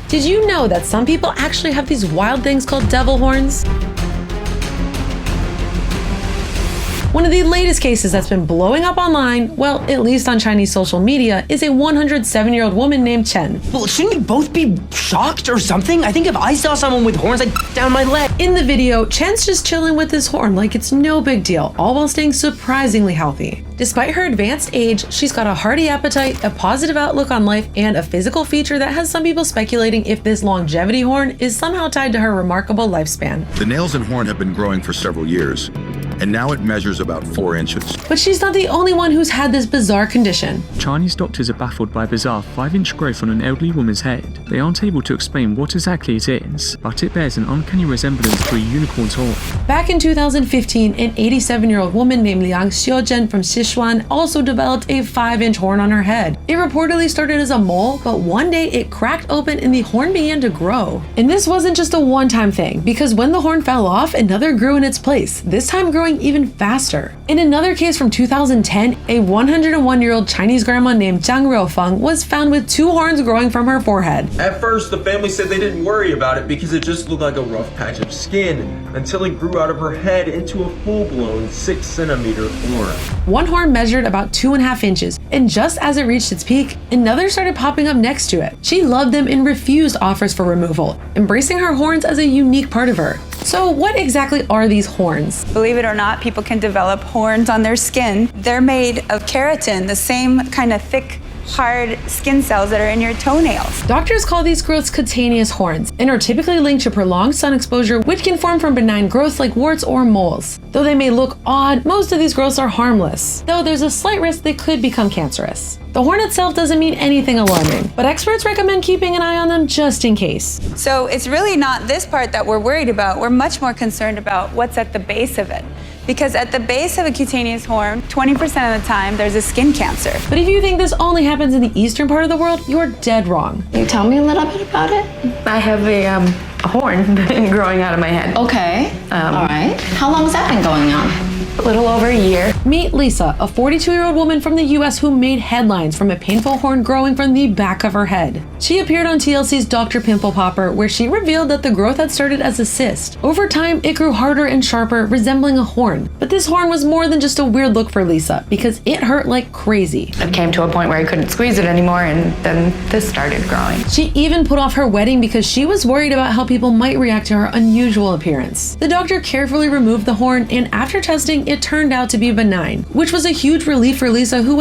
Did you know that some people actually have these wild things called devil horns? One of the latest cases that's been blowing up online, well, at least on Chinese social media, is a 107-year-old woman named Chen. Well, shouldn't we both be shocked or something? I think if I saw someone with horns, I'd down my leg. In the video, Chen's just chilling with this horn like it's no big deal, all while staying surprisingly healthy. Despite her advanced age, she's got a hearty appetite, a positive outlook on life, and a physical feature that has some people speculating if this longevity horn is somehow tied to her remarkable lifespan. The nails and horn have been growing for several years, and now it measures about 4 inches. But she's not the only one who's had this bizarre condition. Chinese doctors are baffled by a bizarre 5-inch growth on an elderly woman's head. They aren't able to explain what exactly it is, but it bears an uncanny resemblance to a unicorn's horn. Back in 2015, an 87-year-old woman named Liang Xiuzhen from Sichuan also developed a 5-inch horn on her head. It reportedly started as a mole, but one day it cracked open and the horn began to grow. And this wasn't just a one-time thing, because when the horn fell off, another grew in its place, this time growing even faster. In another case from 2010, a 101-year-old Chinese grandma named Zhang Riufeng was found with 2 horns growing from her forehead. At first, the family said they didn't worry about it because it just looked like a rough patch of skin, until it grew out of her head into a full-blown 6-centimeter horn. One horn measured about 2.5 inches, and just as it reached its peak, another started popping up next to it. She loved them and refused offers for removal, embracing her horns as a unique part of her. So what exactly are these horns? Believe it or not, people can develop horns on their skin. They're made of keratin, the same kind of thick, hard skin cells that are in your toenails. Doctors call these growths cutaneous horns and are typically linked to prolonged sun exposure, which can form from benign growths like warts or moles. Though they may look odd, most of these growths are harmless, though there's a slight risk they could become cancerous. The horn itself doesn't mean anything alarming, but experts recommend keeping an eye on them just in case. So it's really not this part that we're worried about. We're much more concerned about what's at the base of it. Because at the base of a cutaneous horn, 20% of the time, there's a skin cancer. But if you think this only happens in the eastern part of the world, you're dead wrong. Can you tell me a little bit about it? I have a horn growing out of my head. Okay, all right. How long has that been going on? A little over a year. Meet Lisa, a 42-year-old woman from the US who made headlines from a painful horn growing from the back of her head. She appeared on TLC's Dr. Pimple Popper, where she revealed that the growth had started as a cyst. Over time, it grew harder and sharper, resembling a horn. But this horn was more than just a weird look for Lisa, because it hurt like crazy. It came to a point where I couldn't squeeze it anymore, and then this started growing. She even put off her wedding because she was worried about how people might react to her unusual appearance. The doctor carefully removed the horn, and after testing, it turned out to be benign, which was a huge relief for Lisa, who